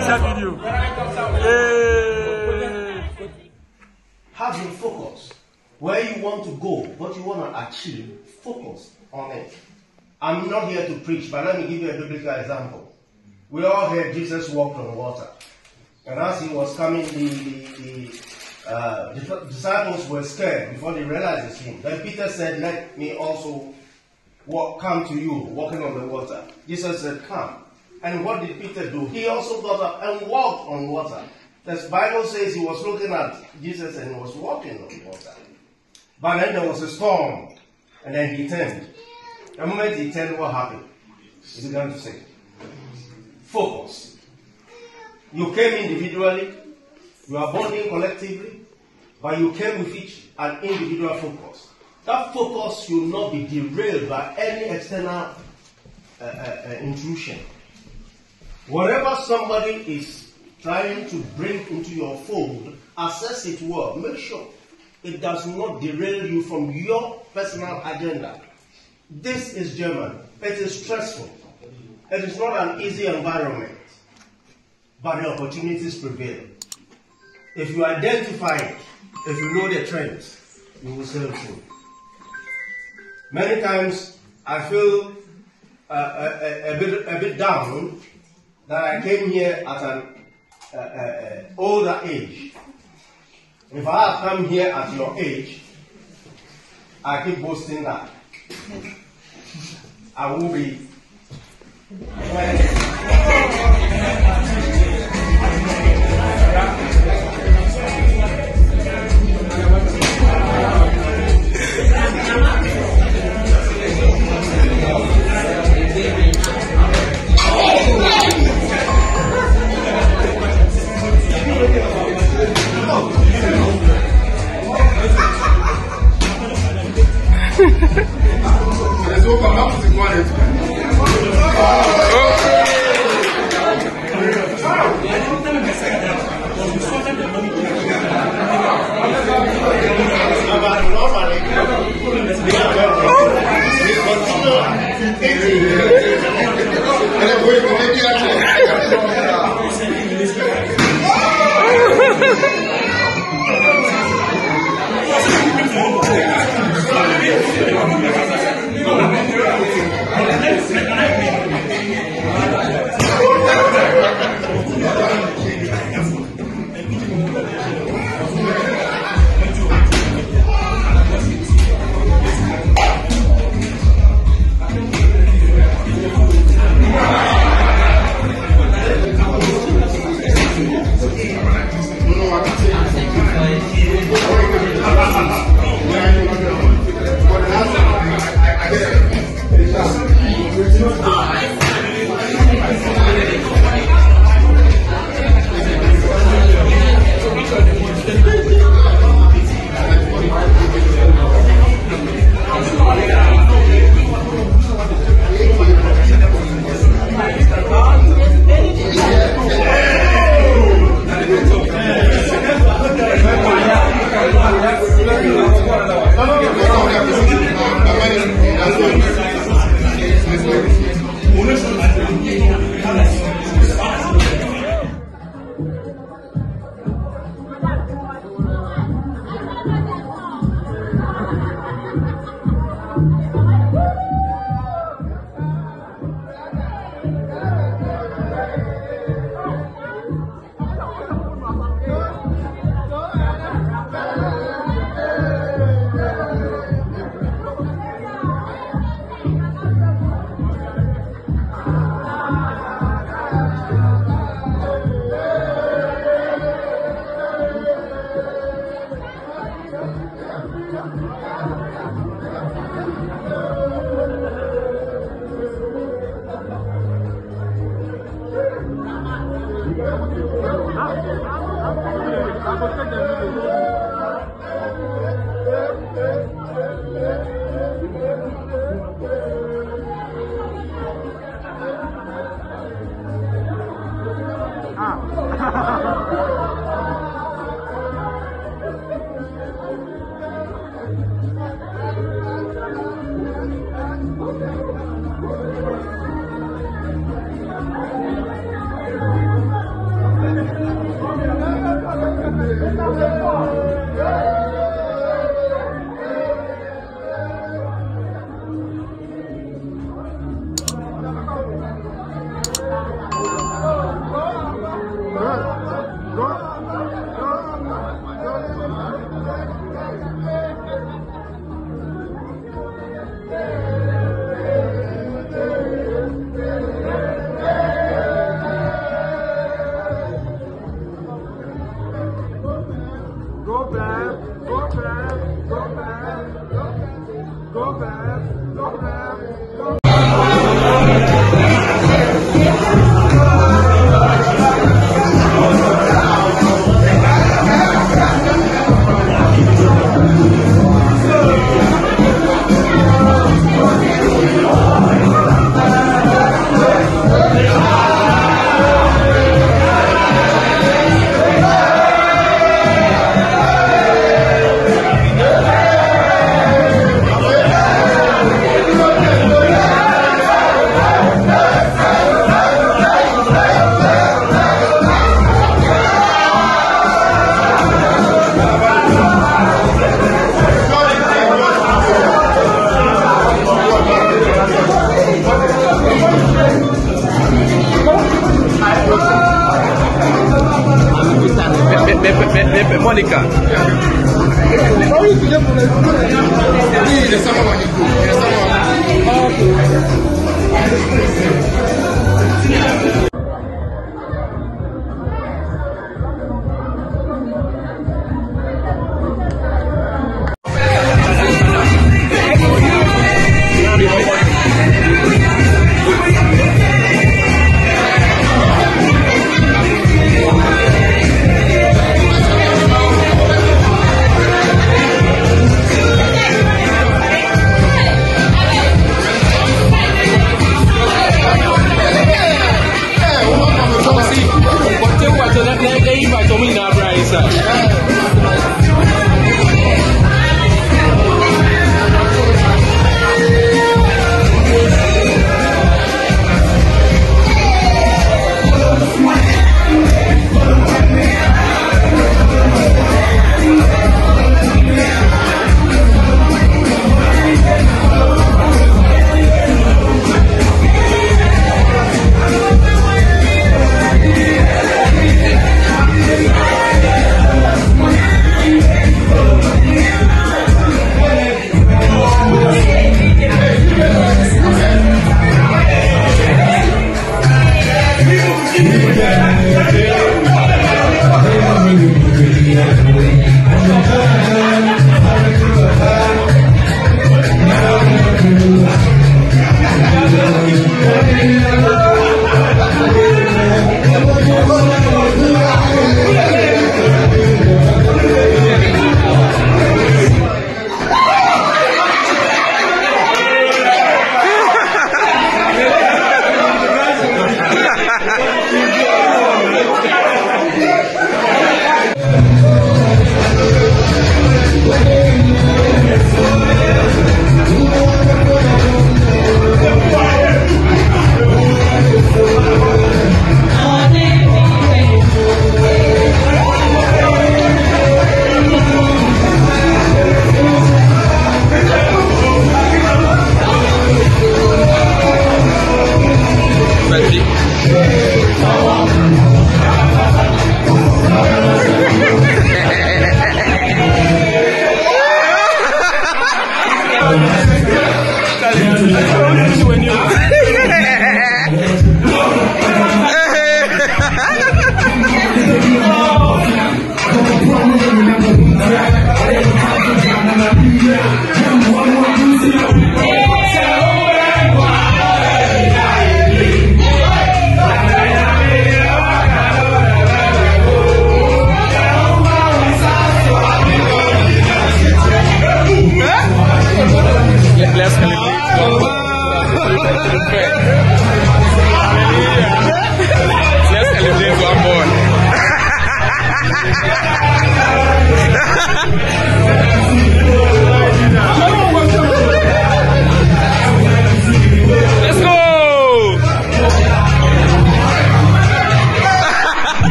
video. Have your focus. Where you want to go, what you want to achieve, focus on it. I'm not here to preach, but let me give you a biblical example. We all heard Jesus walked on water. And as he was coming, the disciples were scared before they realized it's him. Then Peter said, let me also come to you, walking on the water. Jesus said, come. And what did Peter do? He also got up and walked on water. The Bible says he was looking at Jesus and he was walking on water. But then there was a storm, and then he turned. The moment he turned, what happened? He began to sink. Focus. You came individually, you are bonding collectively, but you came with each an individual focus. That focus should not be derailed by any external intrusion. Whatever somebody is trying to bring into your fold, assess it well. Make sure it does not derail you from your personal agenda. This is German. It is stressful. It is not an easy environment. But the opportunities prevail. If you identify it, if you know the trends, you will sail through. Many times I feel a bit down that I came here at an older age. If I have come here at your age, I keep boasting that I will be. Monica.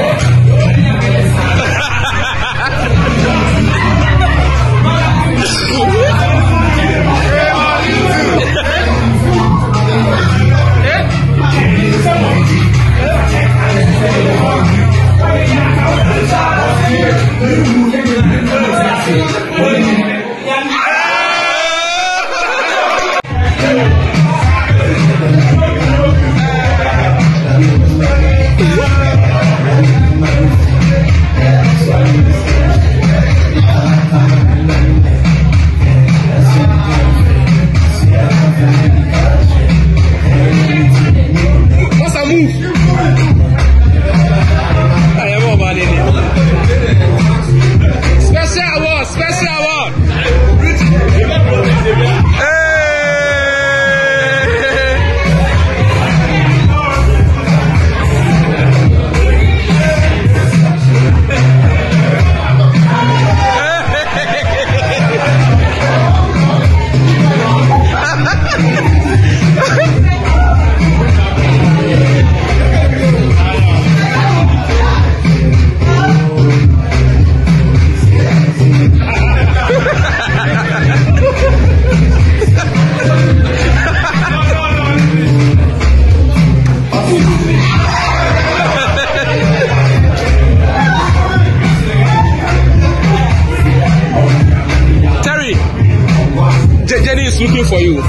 Yeah. do for you.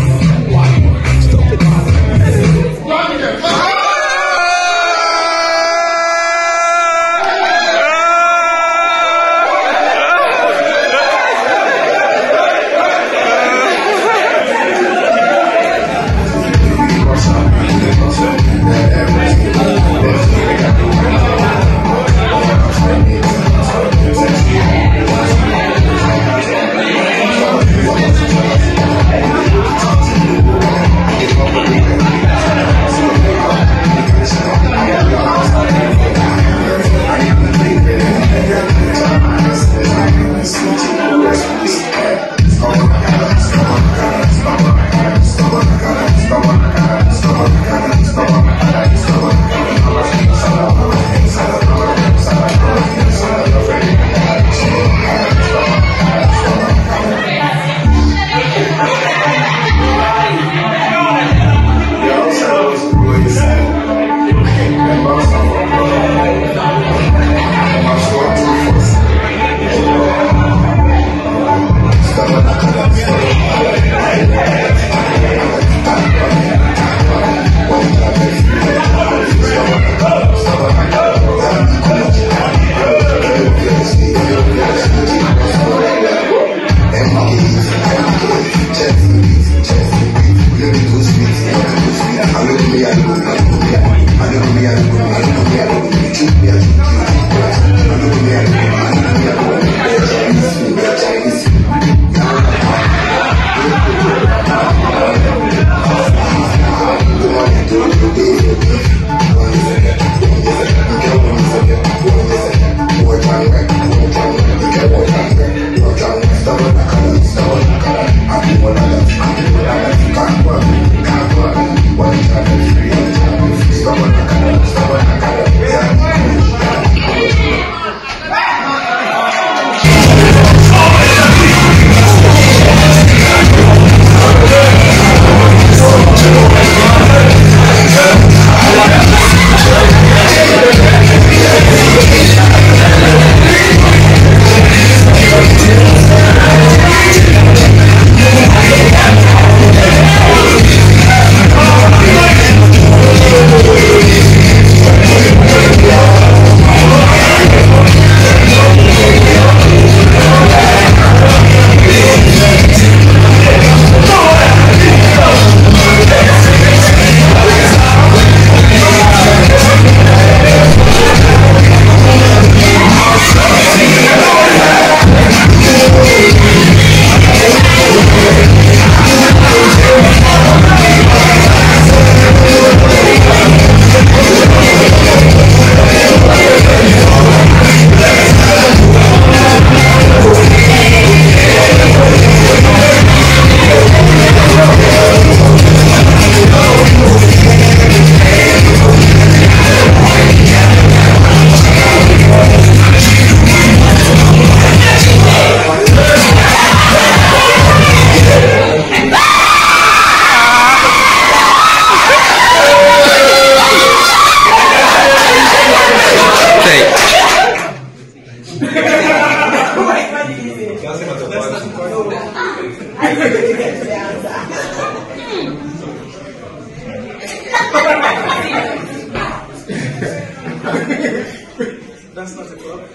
That's not a problem.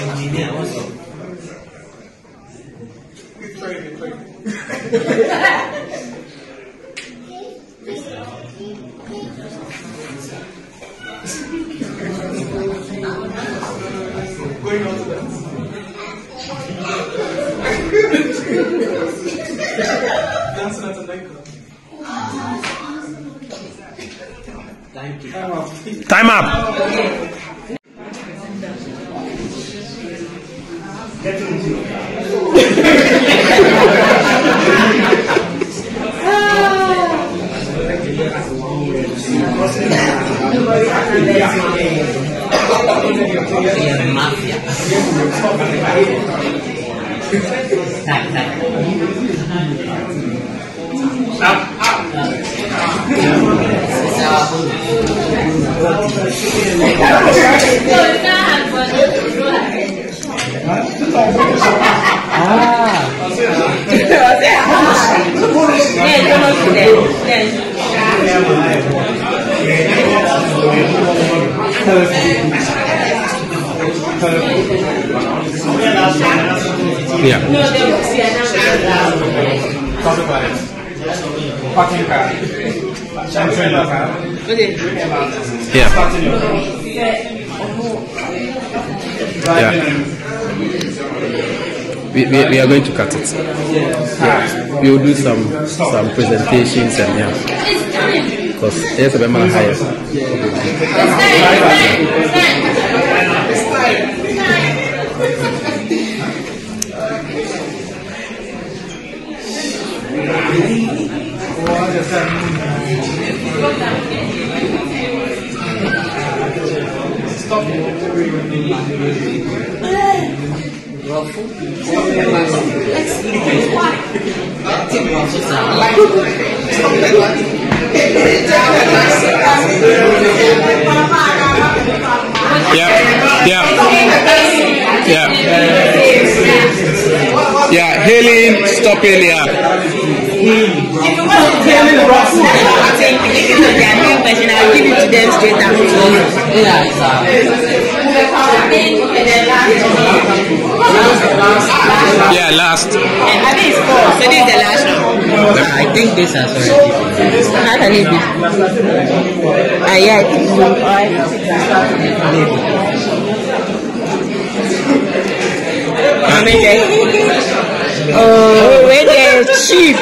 Engineer also. He's training. Going on to that. Dancing at a nightclub. Time up. Mafia. Ah. Yeah. Yeah. We are going to cut it. Yeah. We will do some presentations and yeah. Because there's a man higher. Stop. Yeah, hailing, stopping, yeah. If you want to tell me what I think their main question, I'll give it to them straight after. Yeah, last. I think it's 4, so this is the last one. I think this has already. How can it be? Yeah, oh, when they're cheap.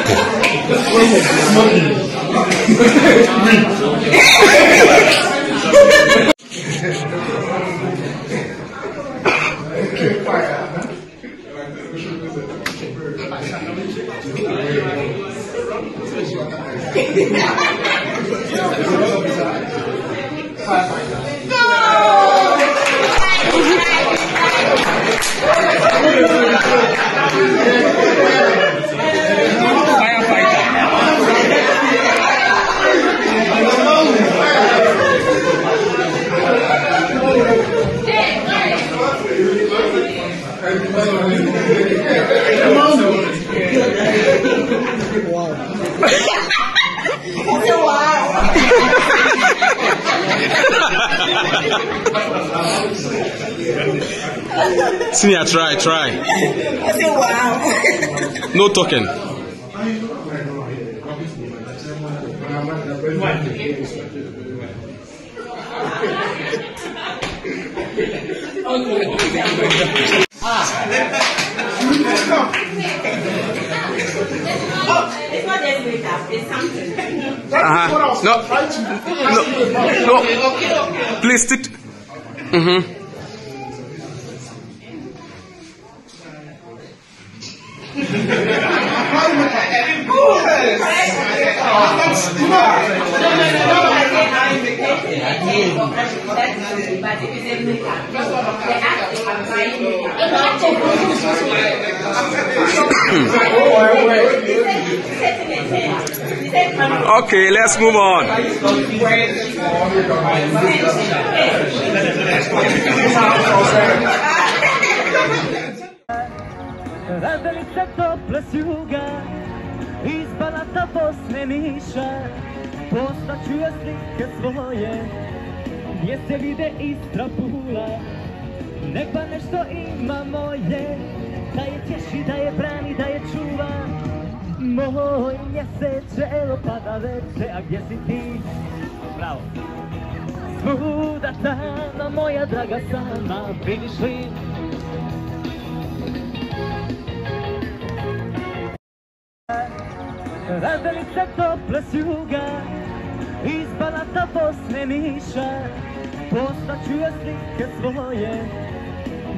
Senior, try. I say wow. No talking. It's not just makeup, it's something. No. Please sit. Okay, let's move on. Radelica tople sjuga, izbalata Bosne miša, poslaću joj slike svoje, gdje se vide Istra Pula, nek pa nešto ima moje, da je tješi, da je brani, da je čuva. Moj mjeseče, evo pada veče, a gdje si ti? Bravo. Svuda tama, moja draga sama, vidiš li? Radelica tople sjuga, izbalata Bosne miša, poslaću joj slike svoje,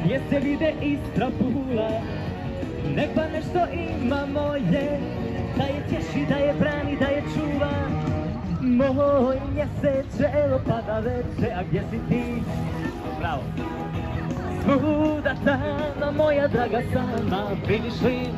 gdje se vide Istra Pula, nek pa nešto ima moje, da je tješi, da je brani, da je čuva. Moj mjeseče, evo pada veče, a gdje si ti? Bravo. Svuda tama, moja draga sama, vidiš li?